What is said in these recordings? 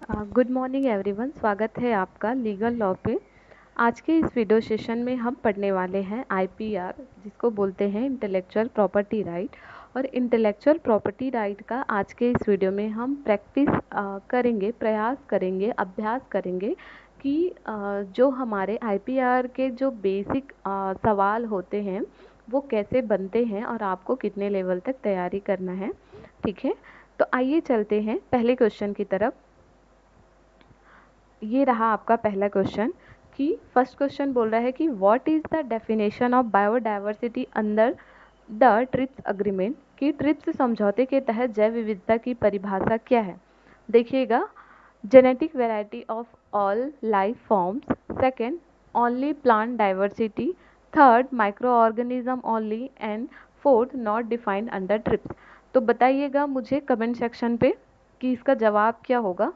Good morning everyone. स्वागत है आपका लीगल लॉ पे। आज के इस वीडियो सेशन में हम पढ़ने वाले हैं आईपीआर, जिसको बोलते हैं इंटेलेक्चुअल प्रॉपर्टी राइट। और इंटेलेक्चुअल प्रॉपर्टी राइट का आज के इस वीडियो में हम प्रैक्टिस करेंगे, प्रयास करेंगे, अभ्यास करेंगे कि जो हमारे आईपीआर के जो बेसिक सवाल होते हैं वो कैसे बनते हैं और आपको कितने लेवल तक तैयारी करना है। ठीक है, तो आइए चलते हैं पहले क्वेश्चन की तरफ। ये रहा आपका पहला क्वेश्चन कि फर्स्ट क्वेश्चन बोल रहा है कि what is the definition of biodiversity under the trips agreement, कि ट्रिप्स समझौते के तहत जैव विविधता की परिभाषा क्या है। देखिएगा, genetic variety of all life forms, second only plant diversity, third micro organism only, and fourth not defined under trips. तो बताइएगा मुझे कमेंट सेक्शन पे कि इसका जवाब क्या होगा।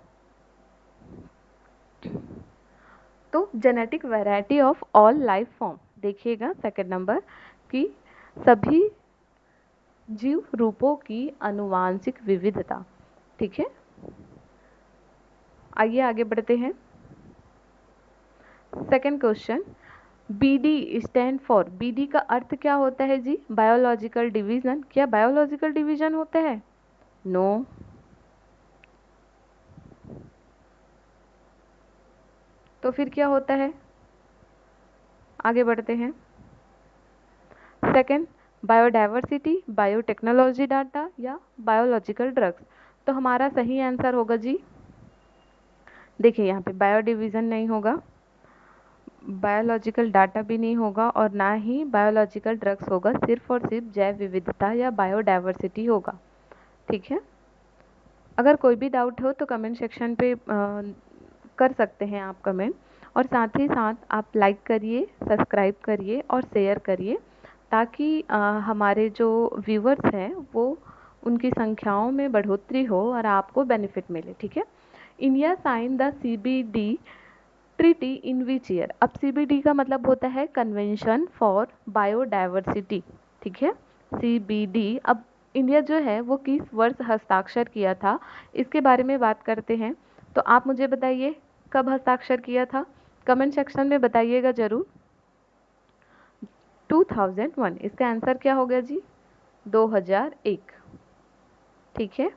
तो genetic variety of all life form, देखिएगा सेकंड नंबर कि सभी जीव रूपों की आनुवांशिक विविधता। ठीक है, आइए आगे बढ़ते हैं। Second question, BD stand for, BD का अर्थ क्या होता है जी? Biological division. क्या बायोलॉजिकल डिवीजन होता है? नो। तो फिर क्या होता है? आगे बढ़ते हैं। सेकेंड, बायोडाइवर्सिटी, बायोटेक्नोलॉजी डाटा या बायोलॉजिकल ड्रग्स। तो हमारा सही आंसर होगा जी, देखिए यहाँ पे बायो डिवीजन नहीं होगा, बायोलॉजिकल डाटा भी नहीं होगा और ना ही बायोलॉजिकल ड्रग्स होगा, सिर्फ और सिर्फ जैव विविधता या बायोडाइवर्सिटी होगा। ठीक है, अगर कोई भी डाउट हो तो कमेंट सेक्शन पे कर सकते हैं आप कमेंट, और साथ ही साथ आप लाइक करिए, सब्सक्राइब करिए और शेयर करिए, ताकि हमारे जो व्यूअर्स हैं वो उनकी संख्याओं में बढ़ोतरी हो और आपको बेनिफिट मिले। ठीक है, India sign the CBD treaty in which year. अब सीबीडी का मतलब होता है कन्वेंशन फॉर बायोडाइवर्सिटी। ठीक है, सीबीडी। अब इंडिया जो है वो किस वर्ष हस्ताक्षर किया था, इसके बारे में बात करते हैं। तो आप मुझे बताइए कब हस्ताक्षर किया था, कमेंट सेक्शन में बताइएगा जरूर। 2001। इसका आंसर क्या हो गया जी? 2001। ठीक है,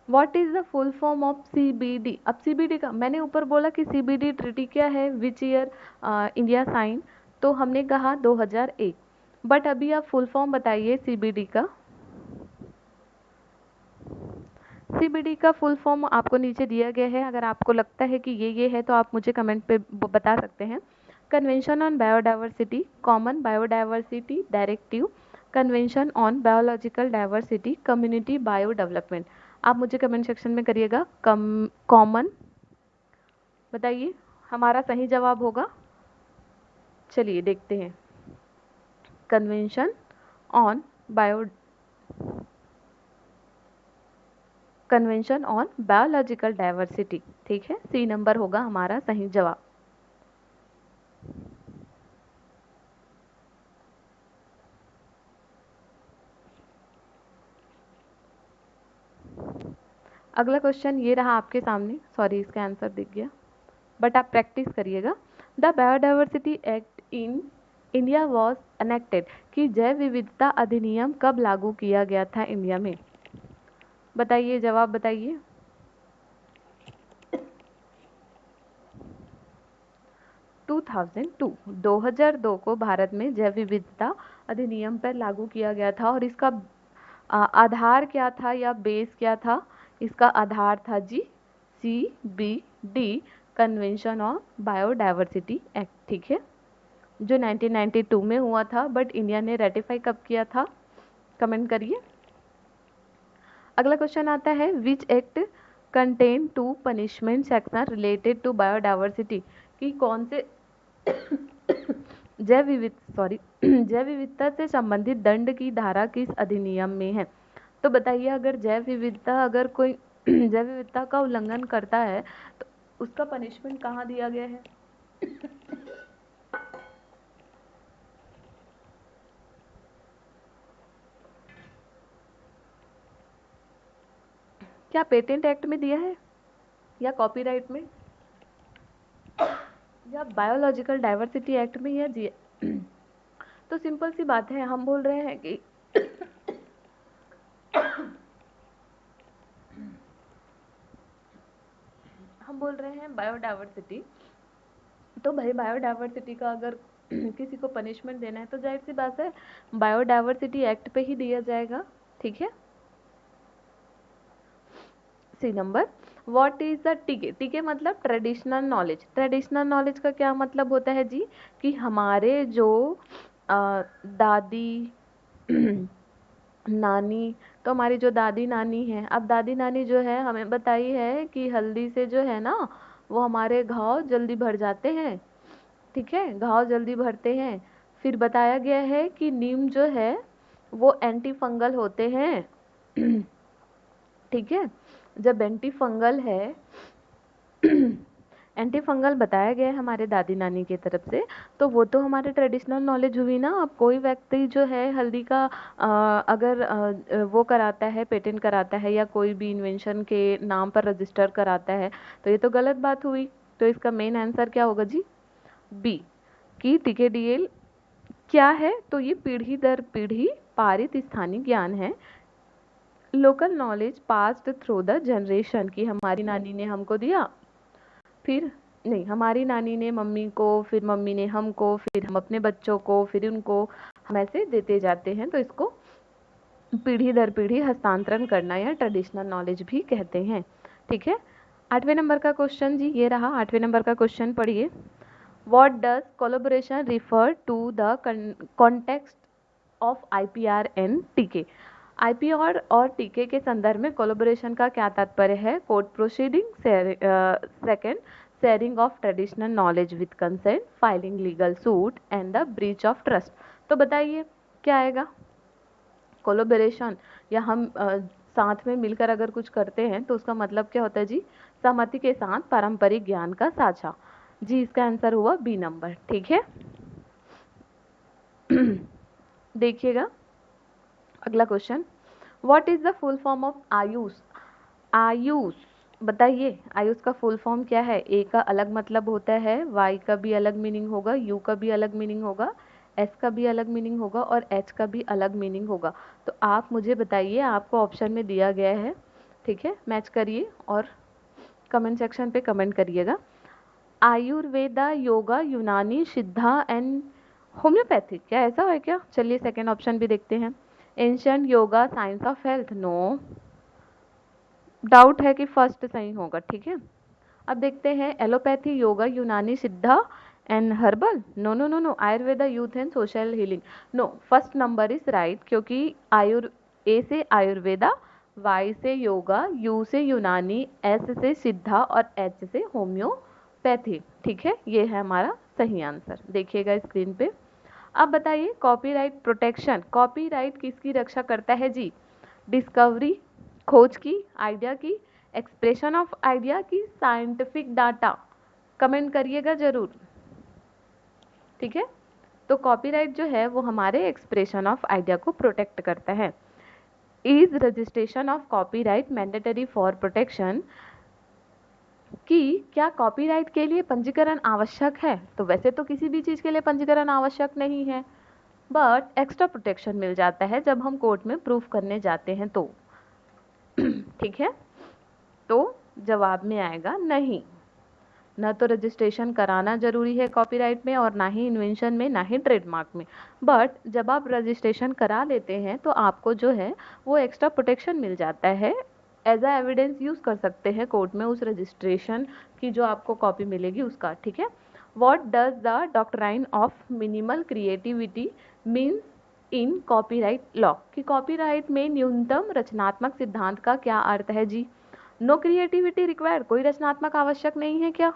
what is the full form of CBD. अब सीबीडी का मैंने ऊपर बोला कि सीबीडी ट्रीटी क्या है, विच ईयर इंडिया साइन, तो हमने कहा 2001। बट अभी आप फुल फॉर्म बताइए सीबीडी का। सीबीडी का फुल फॉर्म आपको नीचे दिया गया है, अगर आपको लगता है कि ये है तो आप मुझे कमेंट पे बता सकते हैं। Convention on biodiversity, common biodiversity directive, convention on biological diversity, community bio development. आप मुझे कमेंट सेक्शन में करिएगा कॉमन, बताइए हमारा सही जवाब होगा। चलिए देखते हैं, convention on bio convention on biological diversity. ठीक है, सी नंबर होगा हमारा सही जवाब। अगला क्वेश्चन ये रहा आपके सामने, सॉरी इसका आंसर दिख गया, बट आप प्रैक्टिस करिएगा। The biodiversity act in India was enacted, कि जैव विविधता अधिनियम कब लागू किया गया था इंडिया में? बताइए, जवाब बताइए। 2002, 2002 को भारत में जैव विविधता अधिनियम पर लागू किया गया था। और इसका आधार क्या था या बेस क्या था? इसका आधार था जी CBD, convention on biodiversity act. ठीक है, जो 1992 में हुआ था, बट इंडिया ने रेटिफाई कब किया था? कमेंट करिए। अगला क्वेश्चन आता है, which act contain to punishment section related to biodiversity, कि कौन से जैव विविधता से संबंधित दंड की धारा किस अधिनियम में है? तो बताइए, अगर जैव विविधता, अगर कोई जैव विविधता का उल्लंघन करता है तो उसका पनिशमेंट कहाँ दिया गया है? क्या पेटेंट एक्ट में दिया है या कॉपीराइट में या बायोलॉजिकल डाइवर्सिटी एक्ट में या तो सिंपल सी बात है, हम बोल रहे हैं कि हम बोल रहे हैं बायोडाइवर्सिटी। तो भाई बायोडाइवर्सिटी का अगर किसी को पनिशमेंट देना है तो जाहिर सी बात है बायोडाइवर्सिटी एक्ट पे ही दिया जाएगा। ठीक है, C number, what is the TK? TK मतलब ट्रेडिशनल नॉलेज। ट्रेडिशनल नॉलेज का क्या मतलब होता है जी? कि हमारे जो दादी नानी, तो हमारी जो दादी नानी है, अब दादी नानी जो है हमें बताई है कि हल्दी से जो है ना वो हमारे घाव जल्दी भर जाते हैं। ठीक है, घाव जल्दी भरते हैं। फिर बताया गया है कि नीम जो है वो एंटी फंगल होते हैं। ठीक है, जब एंटी फंगल है एंटी फंगल बताया गया है हमारे दादी नानी की तरफ से, तो वो तो हमारे ट्रेडिशनल नॉलेज हुई ना। अब कोई व्यक्ति जो है हल्दी का अगर वो कराता है, पेटेंट कराता है या कोई भी इन्वेंशन के नाम पर रजिस्टर कराता है तो ये तो गलत बात हुई। तो इसका मेन आंसर क्या होगा जी? बी, कि टीकेडीएल क्या है? तो ये पीढ़ी दर पीढ़ी पारित स्थानीय ज्ञान है, local knowledge passed through the generation, की हमारी नानी ने हमको दिया, फिर नहीं, हमारी नानी ने मम्मी को, फिर मम्मी ने हमको, फिर हम अपने बच्चों को, फिर उनको, हम ऐसे देते जाते हैं। तो इसको पीढ़ी दर पीढ़ी हस्तांतरण करना या ट्रेडिशनल नॉलेज भी कहते हैं। ठीक है, 8वें नंबर का क्वेश्चन जी ये रहा। 8वें नंबर का क्वेश्चन पढ़िए, what does collaboration refer to the context of IPR and TK? IPR और टीके के संदर्भ में कोलैबोरेशन का क्या तात्पर्य है? Court proceeding, second sharing of traditional knowledge with consent, filing legal suit and the breach of trust. तो बताइए क्या आएगा? कोलैबोरेशन या हम साथ में मिलकर अगर कुछ करते हैं तो उसका मतलब क्या होता है जी? सहमति के साथ पारंपरिक ज्ञान का साझा। जी इसका आंसर हुआ बी नंबर। ठीक है देखिएगा अगला question, what is the full form of Ayush? Ayush बताइए, आयुष का फुल फॉर्म क्या है? ए का अलग मतलब होता है, वाई का भी अलग मीनिंग होगा, यू का भी अलग मीनिंग होगा, एस का भी अलग मीनिंग होगा और एच का भी अलग मीनिंग होगा। तो आप मुझे बताइए, आपको ऑप्शन में दिया गया है। ठीक है, मैच करिए और कमेंट सेक्शन पे कमेंट करिएगा। आयुर्वेदा, योगा, यूनानी, सिद्धा एंड होम्योपैथिक, क्या ऐसा है क्या? चलिए सेकेंड ऑप्शन भी देखते हैं। Ancient yoga, science of health, no, doubt है कि फर्स्ट सही होगा। ठीक है, अब देखते हैं allopathy, yoga, Unani, Siddha and herbal, no no no no, Ayurveda, youth and social healing, no, first number is right, क्योंकि ए से आयुर्वेदा, वाई से योगा, यू से यूनानी, एस से सिद्धा और एच से होम्योपैथी। ठीक है, ये है हमारा सही आंसर, देखिएगा स्क्रीन पे। अब बताइए कॉपीराइट प्रोटेक्शन, कॉपीराइट किसकी रक्षा करता है जी? डिस्कवरी, खोज की, आइडिया की, एक्सप्रेशन ऑफ आइडिया की, साइंटिफिक डाटा? कमेंट करिएगा जरूर। ठीक है, तो कॉपीराइट जो है वो हमारे एक्सप्रेशन ऑफ आइडिया को प्रोटेक्ट करता है। Is registration of copyright mandatory for protection, कि क्या कॉपीराइट के लिए पंजीकरण आवश्यक है? तो वैसे तो किसी भी चीज़ के लिए पंजीकरण आवश्यक नहीं है, बट एक्स्ट्रा प्रोटेक्शन मिल जाता है जब हम कोर्ट में प्रूफ करने जाते हैं तो। ठीक है, तो जवाब में आएगा नहीं, न तो रजिस्ट्रेशन कराना जरूरी है कॉपीराइट में और ना ही इन्वेंशन में, ना ही ट्रेडमार्क में। बट जब आप रजिस्ट्रेशन करा लेते हैं तो आपको जो है वो एक्स्ट्रा प्रोटेक्शन मिल जाता है, एज अ एविडेंस यूज़ कर सकते हैं कोर्ट में उस रजिस्ट्रेशन की जो आपको कॉपी मिलेगी उसका। ठीक है, what does the doctrine of minimal creativity means in copyright law, कि कॉपीराइट में न्यूनतम रचनात्मक सिद्धांत का क्या अर्थ है जी? नो क्रिएटिविटी रिक्वायर्ड, कोई रचनात्मक आवश्यक नहीं है क्या?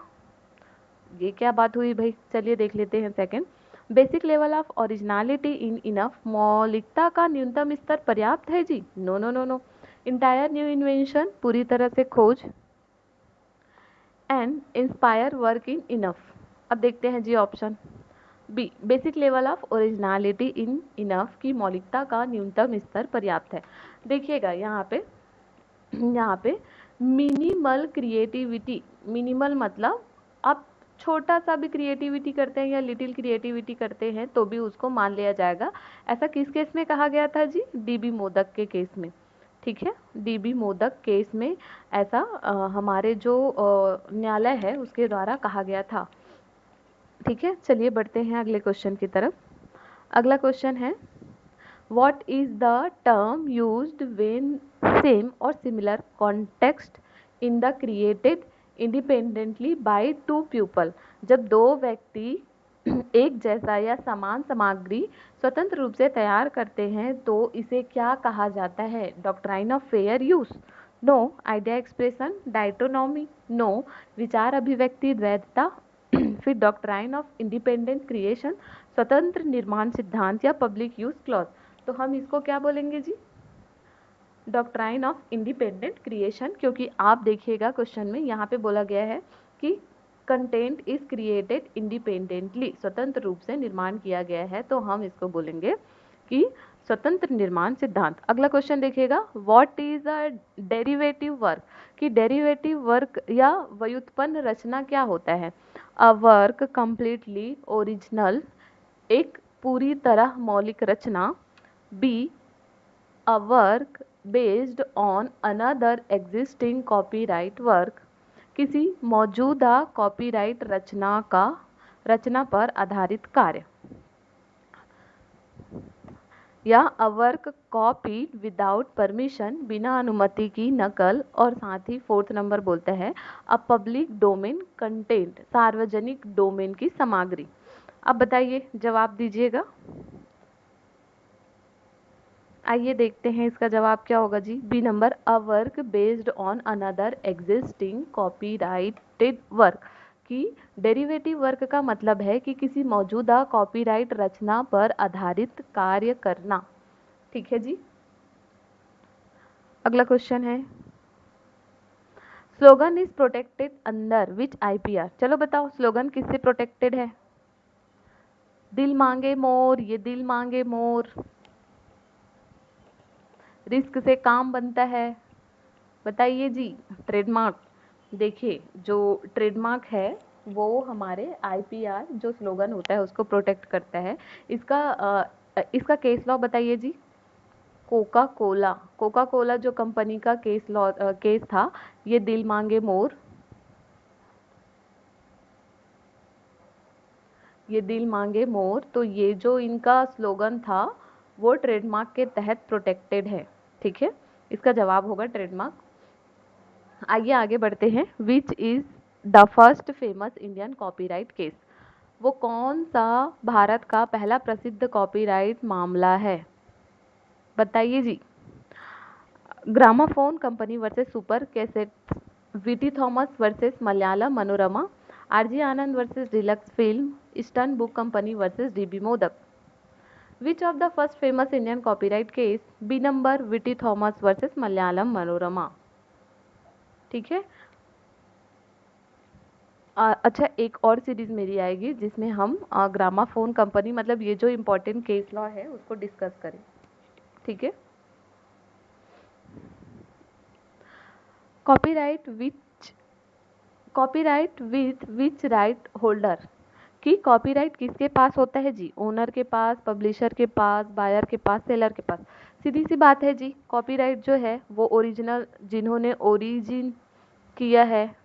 ये क्या बात हुई भाई? चलिए देख लेते हैं second, basic level of originality is enough, मौलिकता का न्यूनतम स्तर पर्याप्त है जी? No no no no, entire new invention, पूरी तरह से खोज, and inspire work is enough. अब देखते हैं जी option B, basic level of originality is enough, की मौलिकता का न्यूनतम स्तर पर्याप्त है। देखिएगा यहाँ पे यहाँ पे मिनिमल क्रिएटिविटी, मिनिमल मतलब आप छोटा सा भी क्रिएटिविटी करते हैं या लिटिल क्रिएटिविटी करते हैं तो भी उसको मान लिया जाएगा। ऐसा किस केस में कहा गया था जी? डीबी मोदक के केस में, ठीक है। डीबी मोदक केस में ऐसा हमारे जो न्यायालय है उसके द्वारा कहा गया था, ठीक है। चलिए बढ़ते हैं अगले क्वेश्चन की तरफ। अगला क्वेश्चन है, what is the term used when same or similar context in the created independently by two people? जब दो व्यक्ति एक जैसा या समान सामग्री स्वतंत्र रूप से तैयार करते हैं तो इसे क्या कहा जाता है? Doctrine of fair use, no. Idea expression, dichotomy, no. विचार अभिव्यक्ति द्वैतता, फिर डॉक्ट्राइन ऑफ इंडिपेंडेंट क्रिएशन, स्वतंत्र निर्माण सिद्धांत, या पब्लिक यूज क्लॉज। तो हम इसको क्या बोलेंगे जी? डॉक्ट्राइन ऑफ इंडिपेंडेंट क्रिएशन, क्योंकि आप देखिएगा क्वेश्चन में यहाँ पे बोला गया है कि कंटेंट इज क्रिएटेड इंडिपेंडेंटली, स्वतंत्र रूप से निर्माण किया गया है, तो हम इसको बोलेंगे कि स्वतंत्र निर्माण सिद्धांत। अगला क्वेश्चन देखिएगा, what is a derivative work? कि डेरिवेटिव वर्क या व्युत्पन्न रचना क्या होता है? अ वर्क कंप्लीटली ओरिजिनल, एक पूरी तरह मौलिक रचना। B, a work based on another existing copyright work, किसी मौजूदा कॉपीराइट रचना पर आधारित कार्य। या a work copied without permission, बिना अनुमति की नकल। और साथ ही फोर्थ नंबर बोलता है अ पब्लिक डोमेन कंटेंट, सार्वजनिक डोमेन की सामग्री। अब बताइए, जवाब दीजिएगा। आइए देखते हैं इसका जवाब क्या होगा जी। B number, a work based on another existing copyrighted work. कि डेरिवेटिव वर्क का मतलब है कि किसी मौजूदा कॉपीराइट रचना पर आधारित कार्य करना, ठीक है जी। अगला क्वेश्चन है, slogan is protected under which IPR? चलो बताओ, स्लोगन किससे प्रोटेक्टेड है? दिल मांगे मोर, ये दिल मांगे मोर। रिस्क से काम बनता है, बताइए जी। ट्रेडमार्क, देखिए जो ट्रेडमार्क है वो हमारे आईपीआर जो स्लोगन होता है उसको प्रोटेक्ट करता है। इसका केस लॉ बताइए जी। कोका कोला, कोका कोला जो कंपनी का केस था, ये दिल मांगे मोर, ये दिल मांगे मोर, तो ये जो इनका स्लोगन था वो ट्रेडमार्क के तहत प्रोटेक्टेड है, ठीक है। इसका जवाब होगा ट्रेडमार्क। आइए आगे बढ़ते हैं। Which is the first famous Indian copyright case? वो कौन सा भारत का पहला प्रसिद्ध कॉपीराइट मामला है? बताइए जी। Gramophone company versus super cassette, VT Thomas versus Malayalam Manorama, RG Anand versus deluxe film, eastern book company versus DB Modak. Which of the first famous Indian copyright case? B number, VT Thomas versus Malayalam Manorama, ठीक है। अच्छा, एक और सीरीज मेरी आएगी जिसमें हम ग्रामाफोन कंपनी मतलब ये जो इम्पोर्टेंट केस लॉ है उसको डिस्कस करें, ठीक है। Copyright with which right holder? कि कॉपीराइट किसके पास होता है जी? ओनर के पास, पब्लिशर के पास, बायर के पास, सेलर के पास। सीधी सी बात है जी, कॉपीराइट जो है वो ओरिजिनल, जिन्होंने ओरिजिन किया है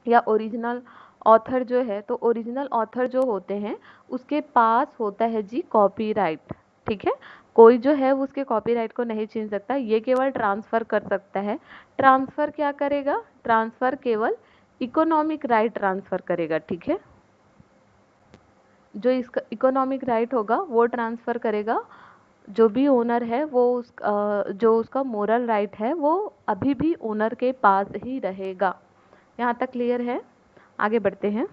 या ओरिजिनल ऑथर जो है, तो ओरिजिनल ऑथर जो होते हैं उसके पास होता है जी कॉपीराइट, ठीक है। कोई जो है उसके कॉपीराइट को नहीं छीन सकता, ये केवल ट्रांसफर कर सकता है। ट्रांसफर क्या करेगा? ट्रांसफर केवल इकोनॉमिक राइट ट्रांसफर करेगा, ठीक है। जो इसका इकोनॉमिक राइट होगा वो ट्रांसफर करेगा। जो भी ओनर है वो जो उसका मोरल राइट है वो अभी भी ओनर के पास ही रहेगा। यहाँ तक क्लियर है? आगे बढ़ते हैं।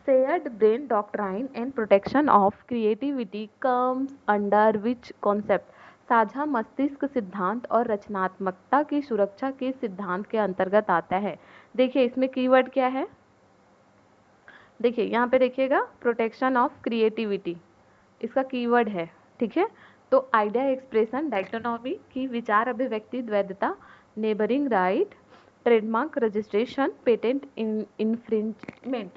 Shared brain doctrine and protection of creativity comes under which concept? साझा मस्तिष्क सिद्धांत और रचनात्मकता की सुरक्षा के सिद्धांत के अंतर्गत आता है। देखिए इसमें कीवर्ड क्या है, देखिए यहाँ पे देखिएगा, प्रोटेक्शन ऑफ क्रिएटिविटी इसका कीवर्ड है, ठीक है। तो आइडिया एक्सप्रेशन डायटोनॉमी की विचार अभिव्यक्ति द्वैधता, neighbouring right, trademark registration, patent infringement.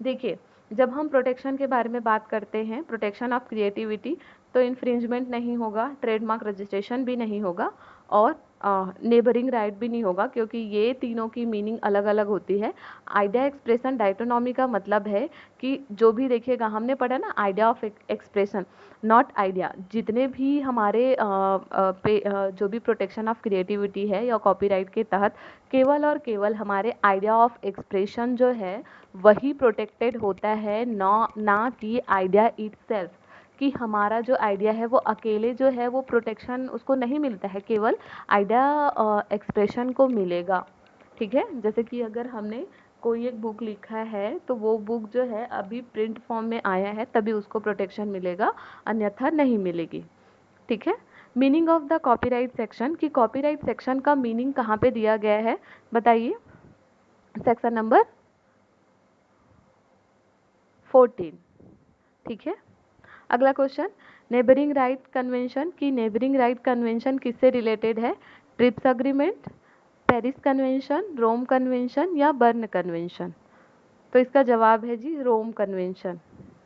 देखिए, जब हम प्रोटेक्शन के बारे में बात करते हैं, प्रोटेक्शन ऑफ क्रिएटिविटी, तो इन्फ्रिंजमेंट नहीं होगा, ट्रेडमार्क रजिस्ट्रेशन भी नहीं होगा और नेबरिंग राइट भी नहीं होगा, क्योंकि ये तीनों की मीनिंग अलग अलग होती है। आइडिया एक्सप्रेशन डायटोनॉमी का मतलब है कि जो भी देखिएगा, हमने पढ़ा ना idea of expression not idea, जितने भी हमारे जो भी प्रोटेक्शन ऑफ क्रिएटिविटी है या कॉपीराइट के तहत केवल और केवल हमारे आइडिया ऑफ एक्सप्रेशन जो है वही प्रोटेक्टेड होता है, ना कि आइडिया इटसेल्फ, कि हमारा जो आइडिया है वो अकेले जो है वो प्रोटेक्शन उसको नहीं मिलता है, केवल आइडिया एक्सप्रेशन को मिलेगा। ठीक है, जैसे कि अगर हमने कोई एक बुक लिखा है तो वो बुक जो है अभी प्रिंट फॉर्म में आया है तभी उसको प्रोटेक्शन मिलेगा, अन्यथा नहीं मिलेगी। ठीक है, meaning of the copyright section, कि कॉपीराइट सेक्शन का मीनिंग कहाँ पे दिया गया है, बताइए। Section number 14। ठीक है, अगला क्वेश्चन, नेबरिंग राइट कन्वेंशन, की नेबरिंग राइट कन्वेंशन किससे रिलेटेड है, trips agreement, Paris convention, Rome convention या बर्न कन्वेंशन। तो इसका जवाब है जी रोम कन्वेंशन।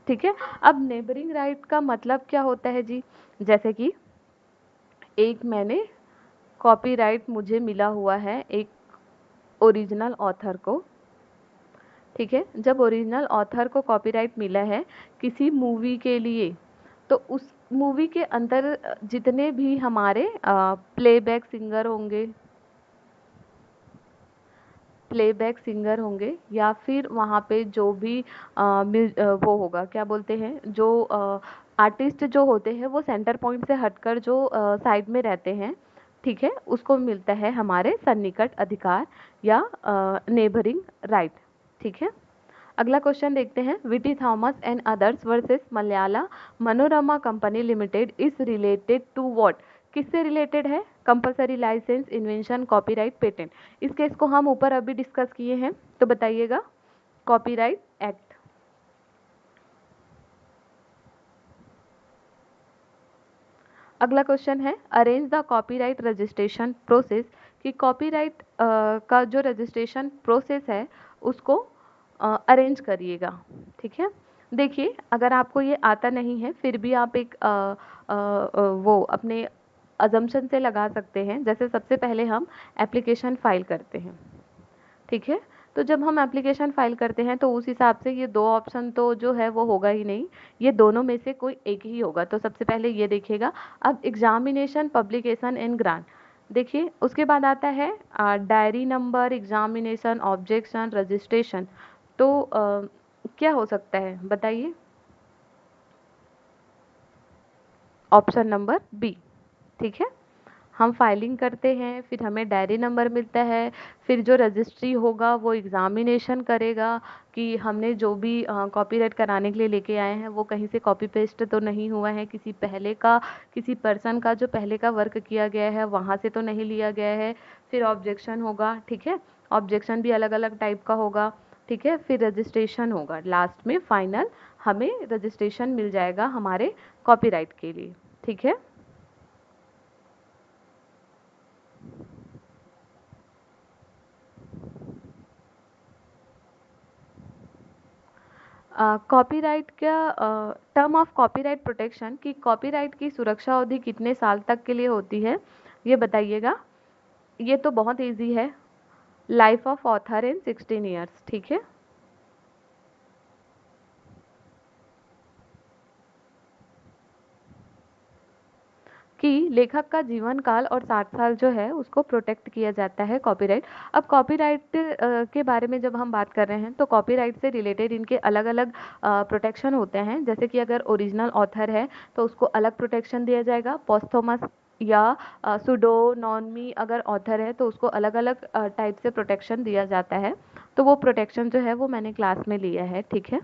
ठीक है, अब नेबरिंग राइट का मतलब क्या होता है जी, जैसे कि एक मैंने कॉपीराइट मुझे मिला हुआ है एक ओरिजिनल ऑथर को। ठीक है, जब ओरिजिनल ऑथर को कॉपीराइट मिला है किसी मूवी के लिए, तो उस मूवी के अंदर जितने भी हमारे प्लेबैक सिंगर होंगे या फिर वहाँ पे जो भी वो होगा, क्या बोलते हैं, जो आर्टिस्ट जो होते हैं वो सेंटर पॉइंट से हटकर जो साइड में रहते हैं, ठीक है, उसको मिलता है हमारे सन्निकट अधिकार या नेबरिंग राइट। ठीक है, अगला क्वेश्चन देखते हैं, VT Thomas and others versus Malayala Manorama company limited is related to what, किससे रिलेटेड है, compulsory licence, invention, copyright, patent. इस केस को हम ऊपर अभी डिस्कस किए हैं, तो बताइएगा, कॉपीराइट एक्ट। अगला क्वेश्चन है, arrange the copyright registration process, कि कॉपीराइट का जो रजिस्ट्रेशन प्रोसेस है उसको अरेंज करिएगा। ठीक है, देखिए, अगर आपको ये आता नहीं है फिर भी आप एक वो अपने अजम्पशन से लगा सकते हैं। जैसे सबसे पहले हम एप्लीकेशन फाइल करते हैं, ठीक है, तो जब हम एप्लीकेशन फाइल करते हैं तो उस हिसाब से ये दो ऑप्शन तो जो है वो होगा ही नहीं, ये दोनों में से कोई एक ही होगा। तो सबसे पहले ये देखिएगा। अब एग्जामिनेशन, पब्लिकेशन एंड ग्रांट, देखिए उसके बाद आता है diary number, examination, objection, registration. तो क्या हो सकता है बताइए, ऑप्शन नंबर बी। ठीक है, हम फाइलिंग करते हैं, फिर हमें डायरी नंबर मिलता है, फिर जो रजिस्ट्री होगा वो एग्जामिनेशन करेगा कि हमने जो भी कॉपीराइट कराने के लिए लेके आए हैं वो कहीं से कॉपी पेस्ट तो नहीं हुआ है, किसी पहले का, किसी पर्सन का जो पहले का वर्क किया गया है वहाँ से तो नहीं लिया गया है। फिर ऑब्जेक्शन होगा, ठीक है, ऑब्जेक्शन भी अलग अलग टाइप का होगा। ठीक है, फिर रजिस्ट्रेशन होगा, लास्ट में फाइनल हमें रजिस्ट्रेशन मिल जाएगा हमारे कॉपीराइट के लिए। ठीक है, कॉपीराइट का टर्म ऑफ कॉपीराइट प्रोटेक्शन, की कॉपीराइट की सुरक्षा अवधि कितने साल तक के लिए होती है, ये बताइएगा। ये तो बहुत इजी है, life of author in 16 years. ठीक है, कि लेखक का जीवन काल और 60 साल जो है उसको प्रोटेक्ट किया जाता है कॉपीराइट। अब कॉपीराइट के बारे में जब हम बात कर रहे हैं तो कॉपीराइट से रिलेटेड इनके अलग अलग प्रोटेक्शन होते हैं। जैसे कि अगर ओरिजिनल ऑथर है तो उसको अलग प्रोटेक्शन दिया जाएगा, पोस्थोमस या सुडोनॉमी अगर ऑथर है तो उसको अलग अलग टाइप से प्रोटेक्शन दिया जाता है। तो वो प्रोटेक्शन जो है वो मैंने क्लास में लिया है। ठीक है,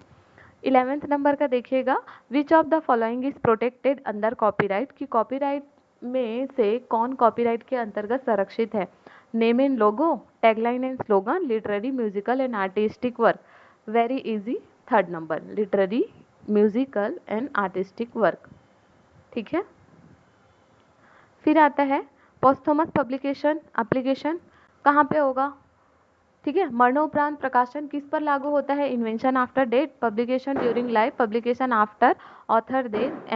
11th नंबर का देखिएगा, विच of the following is protected under copyright, की कॉपीराइट में से कौन कॉपीराइट के अंतर्गत संरक्षित है, name and logo, tagline and slogan, literary, musical and artistic work. Very easy, third number, literary, musical and artistic work. ठीक है, फिर आता है पोस्थोमस पब्लिकेशन एप्लीकेशन, कहाँ पे होगा, ठीक है। मरणोपरांत प्रकाशन किस पर लागू होता है, invention after date, publication during life, publication after author death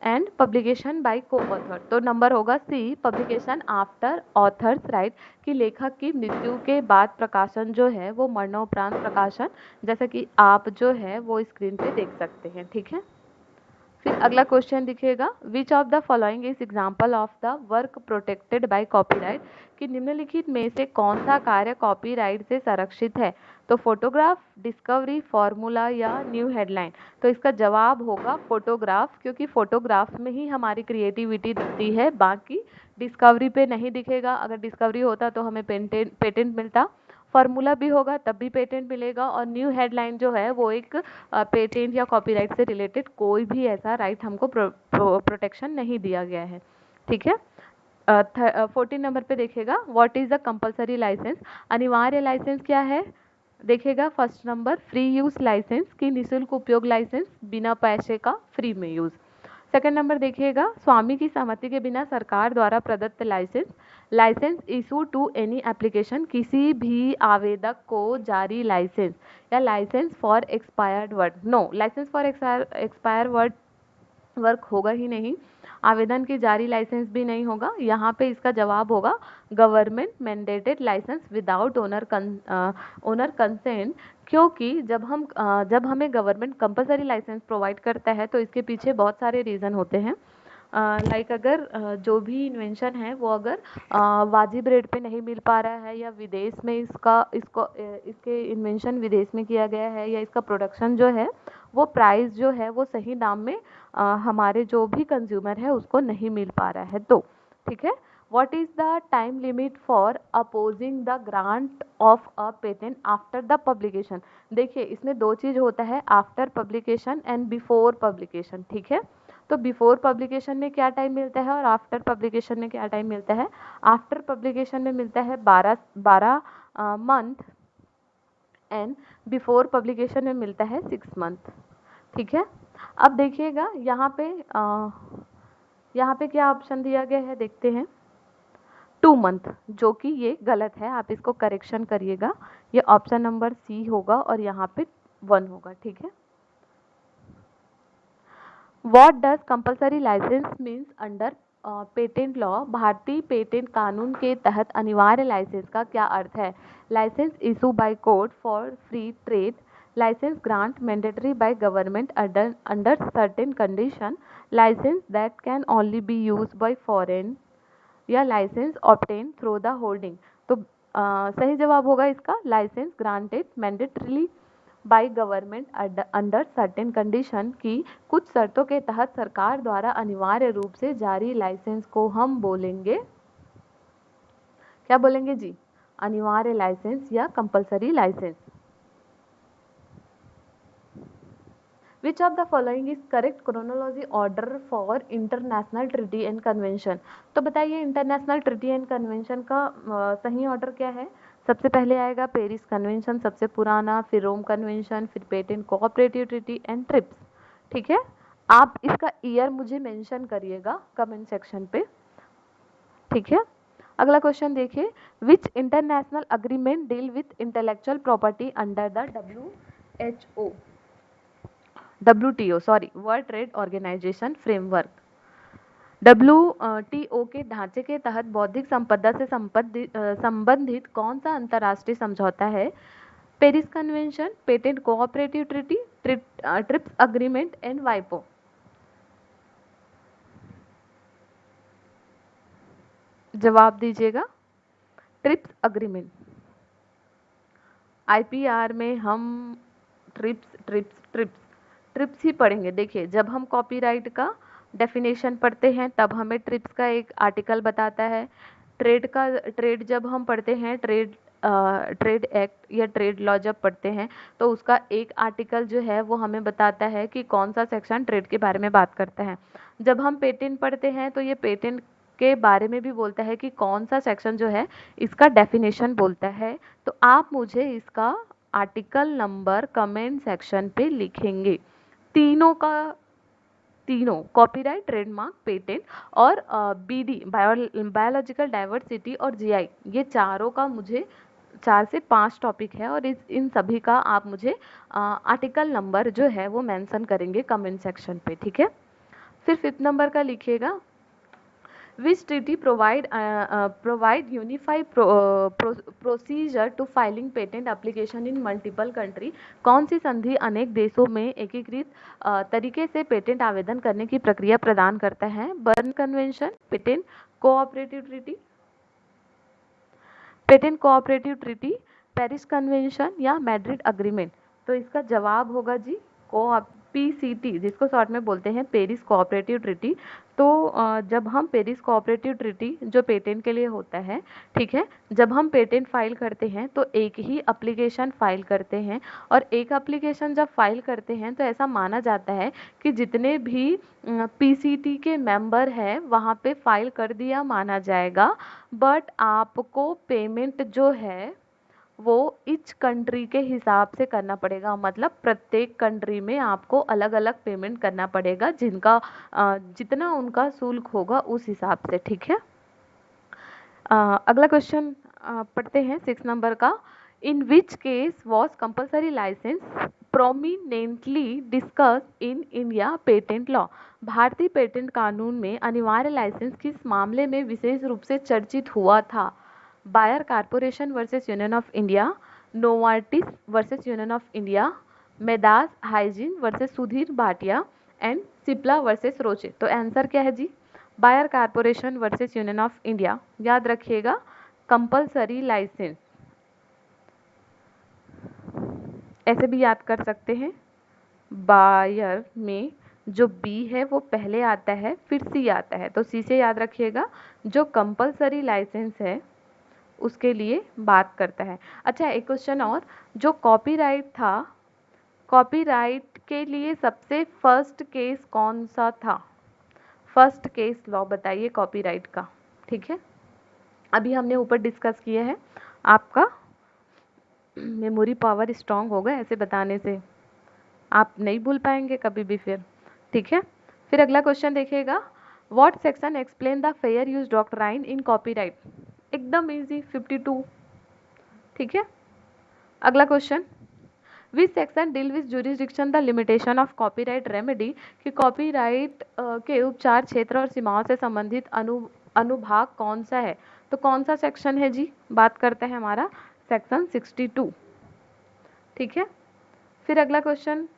and publication by को ऑथर। तो नंबर होगा C, publication after author's right, कि लेखक की मृत्यु के बाद प्रकाशन जो है वो मरणोपरांत प्रकाशन, जैसा कि आप जो है वो स्क्रीन पे देख सकते हैं, ठीक है। फिर अगला क्वेश्चन दिखेगा, विच of the following is example of the work protected by copyright, कि निम्नलिखित में से कौन सा कार्य कॉपीराइट से संरक्षित है। तो फोटोग्राफ, डिस्कवरी, फॉर्मूला या न्यू हेडलाइन। तो इसका जवाब होगा फोटोग्राफ, क्योंकि फोटोग्राफ में ही हमारी क्रिएटिविटी दिखती है, बाकी डिस्कवरी पे नहीं दिखेगा। अगर डिस्कवरी होता तो हमें पेटेंट मिलता, फार्मूला भी होगा तब भी पेटेंट मिलेगा, और न्यू हेडलाइन जो है वो एक पेटेंट या कॉपीराइट से रिलेटेड कोई भी ऐसा राइट हमको प्रोटेक्शन नहीं दिया गया है, ठीक है। 14 नंबर पे देखेगा, what is the compulsory licence, अनिवार्य लाइसेंस क्या है। देखेगा first number, free use licence, की निःशुल्क उपयोग लाइसेंस, बिना पैसे का फ्री में यूज। सेकंड नंबर देखिएगा, स्वामी की सहमति के बिना सरकार द्वारा प्रदत्त licence, licence issue to any application, किसी भी आवेदक को जारी लाइसेंस, या licence for expired work. No, licence for expire work होगा ही नहीं, आवेदन की जारी लाइसेंस भी नहीं होगा। यहाँ पे इसका जवाब होगा government mandated licence without owner consent, क्योंकि जब हमें गवर्नमेंट कंपलसरी लाइसेंस प्रोवाइड करता है तो इसके पीछे बहुत सारे रीज़न होते हैं। लाइक अगर जो भी इन्वेंशन है वो अगर वाजिब रेट पे नहीं मिल पा रहा है, या विदेश में इसके इन्वेंशन विदेश में किया गया है, या इसका प्रोडक्शन जो है वो प्राइस जो है वो सही दाम में हमारे जो भी कंज्यूमर है उसको नहीं मिल पा रहा है, तो ठीक है। What is the time limit for opposing the grant of a patent after the publication. देखिए इसमें दो चीज होता है, after publication and before publication, ठीक है। तो बिफोर पब्लिकेशन में क्या टाइम मिलता है और आफ्टर पब्लिकेशन में क्या टाइम मिलता है। आफ्टर पब्लिकेशन में मिलता है 12 मंथ, एंड बिफोर पब्लिकेशन में मिलता है 6 मंथ, ठीक है। अब देखिएगा यहाँ पे क्या ऑप्शन दिया गया है, देखते हैं 2 मंथ, जो कि ये गलत है, आप इसको करेक्शन करिएगा, ये ऑप्शन नंबर सी होगा और यहाँ पे 1 होगा, ठीक है। What does compulsory license means under patent law, भारतीय पेटेंट कानून के तहत अनिवार्य लाइसेंस का क्या अर्थ है। Licence issue by court for free trade, licence grant mandatory by government under certain condition, licence that can only be used by foreign, या licence obtain through the holding. तो सही जवाब होगा इसका licence granted mandatorily by government under certain condition, की कुछ शर्तों के तहत सरकार द्वारा अनिवार्य रूप से जारी लाइसेंस को हम बोलेंगे, क्या बोलेंगे जी, अनिवार्य लाइसेंस या compulsory licence. Which of the following is correct chronology order for international treaty and convention। तो बताइए इंटरनेशनल ट्रिटी एंड कन्वेंशन का सही ऑर्डर क्या है। सबसे पहले आएगा पेरिस कन्वेंशन सबसे पुराना, फिर रोम कन्वेंशन, फिर patent cooperative treaty and trips, ठीक है। आप इसका ईयर मुझे मेंशन करिएगा कमेंट सेक्शन पे, ठीक है। अगला क्वेश्चन देखिए, which international agreement deal with intellectual property under the WTO sorry world trade organisation framework. WTO के ढांचे के तहत बौद्धिक संपदा से संबंधित कौन सा अंतर्राष्ट्रीय समझौता है। Paris convention, patent cooperative treaty, TRIPS agreement and वाइपो। जवाब दीजिएगा, ट्रिप्स अग्रीमेंट। IPR में हम ट्रिप्स ही पढ़ेंगे। देखिए जब हम कॉपीराइट का डेफिनेशन पढ़ते हैं तब हमें ट्रिप्स का एक आर्टिकल बताता है। ट्रेड जब हम पढ़ते हैं, ट्रेड एक्ट या ट्रेड लॉ जब पढ़ते हैं तो उसका एक आर्टिकल जो है वो हमें बताता है कि कौन सा सेक्शन ट्रेड के बारे में बात करता है। जब हम पेटेंट पढ़ते हैं तो ये पेटेंट के बारे में भी बोलता है कि कौन सा सेक्शन जो है इसका डेफिनेशन बोलता है। तो आप मुझे इसका आर्टिकल नंबर कमेंट सेक्शन पे लिखेंगे। तीनों का तीनों कॉपीराइट, ट्रेडमार्क, पेटेंट और बीडी बायोलॉजिकल डाइवर्सिटी और जीआई, ये चारों का मुझे 4 से 5 टॉपिक है और इन सभी का आप मुझे आर्टिकल नंबर जो है वो मेंशन करेंगे कमेंट सेक्शन पे, ठीक है। फिर 5th नंबर का लिखिएगा, which treaty provide unified procedure to filing patent application in multiple country. कौन सी संधि अनेक देशों में एकीकृत तरीके से पेटेंट आवेदन करने की प्रक्रिया प्रदान करता है? Burn convention, patent cooperative treaty, patent cooperative treaty, Paris convention या मैड्रिड अग्रीमेंट। तो इसका जवाब होगा जी PCT, जिसको शॉर्ट में बोलते हैं पेरिस कोऑपरेटिव ट्रीटी। तो जब हम पेरिस कोऑपरेटिव ट्रीटी जो पेटेंट के लिए होता है, ठीक है, जब हम पेटेंट फाइल करते हैं तो एक ही एप्लीकेशन फाइल करते हैं और एक एप्लीकेशन जब फाइल करते हैं तो ऐसा माना जाता है कि जितने भी PCT के मेंबर हैं वहाँ पे फाइल कर दिया माना जाएगा, बट आपको पेमेंट जो है वो ईच कंट्री के हिसाब से करना पड़ेगा। मतलब प्रत्येक कंट्री में आपको अलग अलग पेमेंट करना पड़ेगा, जिनका जितना उनका शुल्क होगा उस हिसाब से, ठीक है। अगला क्वेश्चन पढ़ते हैं 6 नंबर का, in which case was compulsory license prominently discuss in India patent law. भारतीय पेटेंट कानून में अनिवार्य लाइसेंस किस मामले में विशेष रूप से चर्चित हुआ था? Bayer Corporation versus Union of India, Novartis versus Union of India, Midas Hygiene versus Sudhir Bhatia and Cipla versus Roche. तो आंसर क्या है जी? Bayer Corporation versus Union of India. याद रखिएगा, कंपल्सरी लाइसेंस ऐसे भी याद कर सकते हैं, बायर में जो बी है वो पहले आता है फिर सी आता है, तो सी से याद रखिएगा, जो कंपल्सरी लाइसेंस है उसके लिए बात करता है। अच्छा, एक क्वेश्चन और, जो कॉपीराइट था, कॉपीराइट के लिए सबसे फर्स्ट केस कौन सा था? फर्स्ट केस लॉ बताइए कॉपीराइट का, ठीक है। अभी हमने ऊपर डिस्कस किया है, आपका मेमोरी पावर स्ट्रांग होगा ऐसे बताने से, आप नहीं भूल पाएंगे कभी भी फिर, ठीक है। फिर अगला क्वेश्चन देखिएगा, what section explain the fair use doctrine in copyright. एकदम इजी, 52, ठीक है। अगला question, which section deal with jurisdiction the limitation of copyright remedy, कि कॉपीराइट के उपचार क्षेत्र और सीमाओं से संबंधित अनुभाग कौन सा है? तो कौन सा सेक्शन है जी? बात करते हैं हमारा सेक्शन 62, ठीक है। फिर अगला question,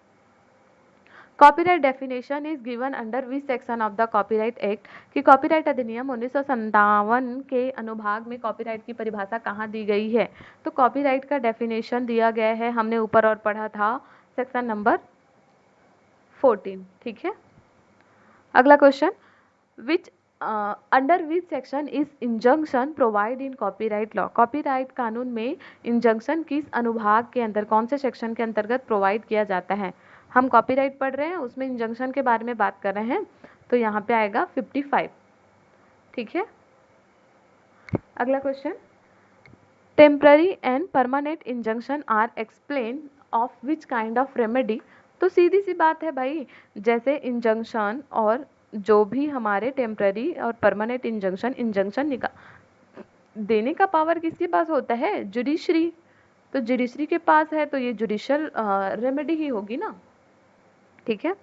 copyright definition is given under which section of the copyright act, कि कॉपीराइट अधिनियम 1957 के अनुभाग में कॉपीराइट की परिभाषा कहाँ दी गई है? तो कॉपीराइट का डेफिनेशन दिया गया है, हमने ऊपर और पढ़ा था, सेक्शन नंबर 14, ठीक है। अगला question, which under which section is injunction provide in copyright law, copyright कानून में इंजंक्शन किस अनुभाग के अंदर, कौन से सेक्शन के अंतर्गत प्रोवाइड किया जाता है? हम कॉपीराइट पढ़ रहे हैं, उसमें इंजंक्शन के बारे में बात कर रहे हैं, तो यहाँ पे आएगा 55, ठीक है। अगला question, temporary and permanent injunction are explain of which kind of remedy. तो सीधी सी बात है भाई, जैसे इंजंक्शन और जो भी हमारे टेम्पररी और परमानेंट इंजंक्शन देने का पावर किसके पास होता है? जुडिशरी। तो जुडिशरी के पास है तो ये जुडिशियल रेमेडी ही होगी ना, ठीक है।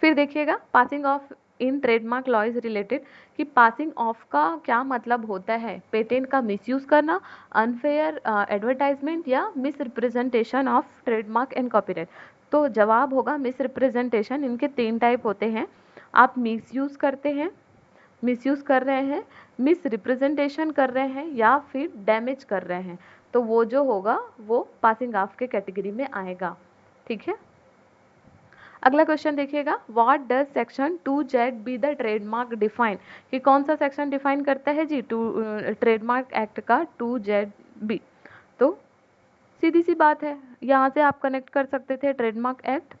फिर देखिएगा, passing of in trademark law is related, कि पासिंग ऑफ का क्या मतलब होता है? पेटेंट का मिसयूज करना, अनफेयर एडवर्टाइजमेंट या miss representation of trademark and copyright. तो जवाब होगा मिस रिप्रेजेंटेशन। इनके 3 टाइप होते हैं, आप मिसयूज करते हैं, मिसयूज कर रहे हैं, मिस रिप्रेजेंटेशन कर रहे हैं या फिर डैमेज कर रहे हैं, तो वो जो होगा वो पासिंग ऑफ के कैटेगरी में आएगा, ठीक है। अगला क्वेश्चन देखिएगा, what does section 2Z be the trademark define, कि कौन सा सेक्शन डिफाइन करता है जी ट्रेडमार्क एक्ट का 2ZB। तो सीधी सी बात है, यहाँ से आप कनेक्ट कर सकते थे ट्रेडमार्क एक्ट,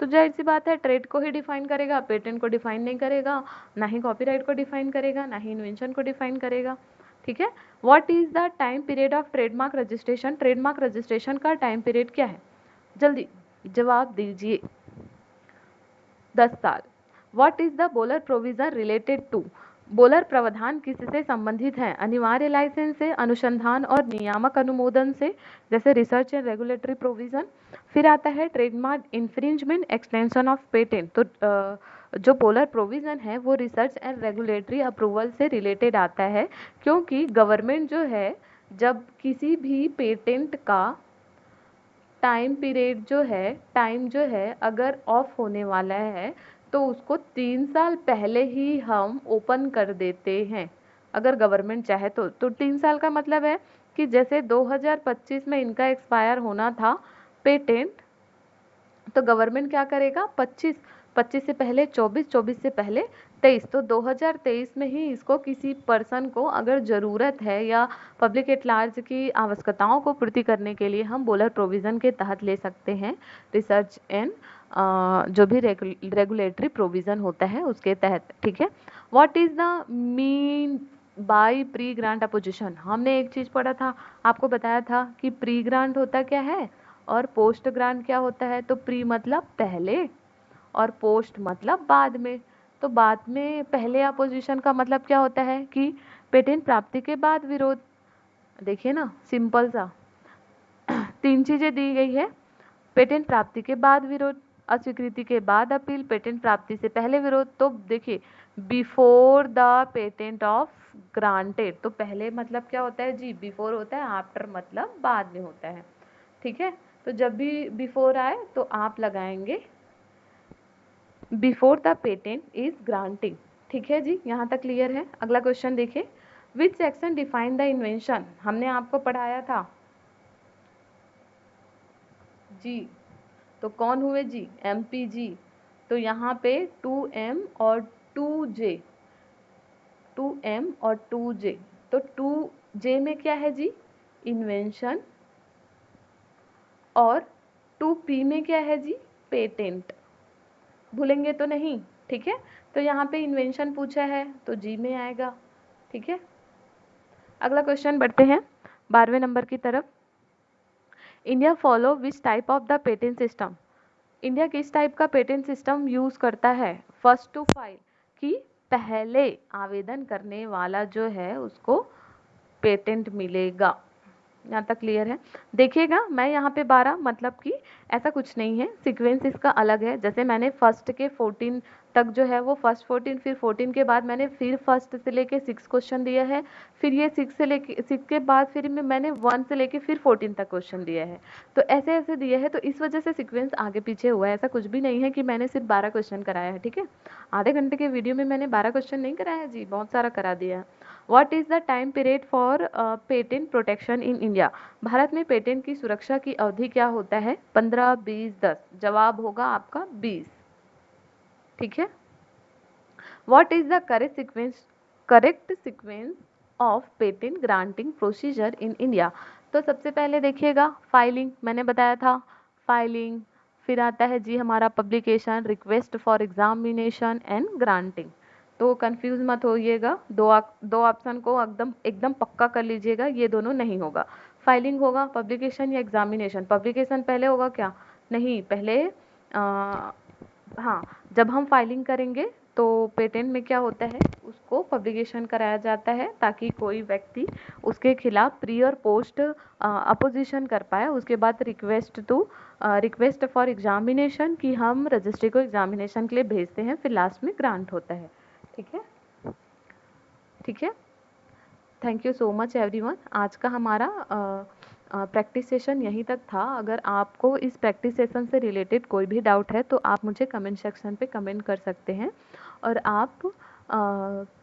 तो जाहिर सी बात है ट्रेड को ही डिफाइन करेगा, पेटेंट को डिफाइन नहीं करेगा, ना ही कॉपीराइट को डिफाइन करेगा, ना ही इन्वेंशन को डिफाइन करेगा, ठीक है। What is the time period of trademark registration, trademark registration का टाइम पीरियड क्या है? जल्दी जवाब दीजिए। 10 साल। What is the Bolar provision related to, Bolar प्रावधान किससे संबंधित है, अनिवार्य लाइसेंस से, अनुसंधान और नियामक अनुमोदन से, जैसे रिसर्च एंड रेगुलेटरी प्रोविजन। फिर आता है trademark infringement, extension of patent. तो जो पोलर प्रोविजन है वो रिसर्च एंड रेगुलेटरी अप्रूवल से रिलेटेड आता है, क्योंकि गवर्नमेंट जो है जब किसी भी पेटेंट का टाइम पीरियड जो है अगर ऑफ होने वाला है तो उसको 3 साल पहले ही हम ओपन कर देते हैं, अगर गवर्नमेंट चाहे तो 3 साल का मतलब है कि जैसे 2025 में इनका एक्सपायर होना था पेटेंट, तो गवर्नमेंट क्या करेगा, 25 से पहले 24 से पहले 23, तो 2023 में ही इसको किसी पर्सन को अगर ज़रूरत है या पब्लिक एट लार्ज की आवश्यकताओं को पूर्ति करने के लिए हम बोलर प्रोविज़न के तहत ले सकते हैं, रिसर्च एंड जो भी रेगुलेटरी प्रोविज़न होता है उसके तहत। ठीक है, what is the mean by pre grant opposition, हमने एक चीज़ पढ़ा था, आपको बताया था कि प्री ग्रांट होता क्या है और पोस्ट ग्रांट क्या होता है। तो प्री मतलब पहले और पोस्ट मतलब बाद में। तो बाद में पहले अपोजिशन का मतलब क्या होता है कि पेटेंट प्राप्ति के बाद विरोध। देखिए ना, सिंपल सा 3 चीजें दी गई है, पेटेंट प्राप्ति के बाद विरोध, अस्वीकृति के बाद अपील, पेटेंट प्राप्ति से पहले विरोध। तो देखिए, before the patent of granted, तो पहले मतलब क्या होता है जी, बिफोर होता है, आफ्टर मतलब बाद में होता है। ठीक है, तो जब भी बिफोर आए तो आप लगाएंगे before the patent is granting. ठीक है जी, यहाँ तक क्लियर है। अगला क्वेश्चन देखिए, which section define the invention, हमने आपको पढ़ाया था जी, तो कौन हुए जी, एमपीजी। तो यहाँ पे 2M और 2J, 2M और 2J, तो 2J में क्या है जी, इन्वेंशन, और 2P में क्या है जी, पेटेंट, भूलेंगे तो नहीं। ठीक है, तो यहाँ पे इन्वेंशन पूछा है तो जी में आएगा। ठीक है, अगला क्वेश्चन बढ़ते हैं 12वें नंबर की तरफ। India follow which type of the patent system, India किस टाइप का पेटेंट सिस्टम यूज करता है, फर्स्ट टू फाइल, कि पहले आवेदन करने वाला जो है उसको पेटेंट मिलेगा। यहाँ तक क्लियर है। देखिएगा, मैं यहाँ पे 12 मतलब कि ऐसा कुछ नहीं है, सीक्वेंस इसका अलग है। जैसे मैंने फर्स्ट के 14 तक जो है वो फर्स्ट 14, फिर 14 के बाद मैंने फिर फर्स्ट से लेके 6 क्वेश्चन दिया है, फिर ये 6 से लेके 6 के बाद फिर मैंने 1 से लेके फिर 14 तक क्वेश्चन दिया है। तो ऐसे ऐसे दिए है, तो इस वजह से सीक्वेंस आगे पीछे हुआ है। ऐसा कुछ भी नहीं है कि मैंने सिर्फ 12 क्वेश्चन कराया है। ठीक है, आधे घंटे के वीडियो में मैंने 12 क्वेश्चन नहीं कराया जी, बहुत सारा करा दिया है। What is the time period for patent protection in India, Bharat में पेटेंट की सुरक्षा की अवधि क्या होता है, 15, 20, 10, जवाब होगा आपका 20। ठीक है, what is the correct sequence of patent granting procedure in India. तो सबसे पहले देखिएगा फाइलिंग, मैंने बताया था फाइलिंग, फिर आता है जी हमारा publication, request for examination and granting. तो कंफ्यूज मत होइएगा, दो ऑप्शन को एकदम एकदम पक्का कर लीजिएगा, ये दोनों नहीं होगा। फाइलिंग होगा, पब्लिकेशन या एग्जामिनेशन, पब्लिकेशन पहले होगा क्या, नहीं पहले हाँ, जब हम फाइलिंग करेंगे तो पेटेंट में क्या होता है, उसको पब्लिकेशन कराया जाता है ताकि कोई व्यक्ति उसके खिलाफ प्री और पोस्ट अपोजिशन कर पाए। उसके बाद रिक्वेस्ट फॉर एग्जामिनेशन कि हम रजिस्ट्री को एग्जामिनेशन के लिए भेजते हैं, फिर लास्ट में ग्रांट होता है। ठीक है, ठीक है, thank you so much everyone. आज का हमारा प्रैक्टिस सेशन यहीं तक था। अगर आपको इस प्रैक्टिस सेशन से रिलेटेड कोई भी डाउट है तो आप मुझे कमेंट सेक्शन पे कमेंट कर सकते हैं, और आप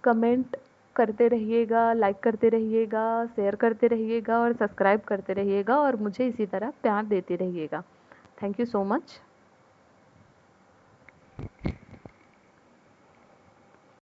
कमेंट करते रहिएगा, लाइक करते रहिएगा, शेयर करते रहिएगा और सब्सक्राइब करते रहिएगा, और मुझे इसी तरह प्यार देते रहिएगा। Thank you so much.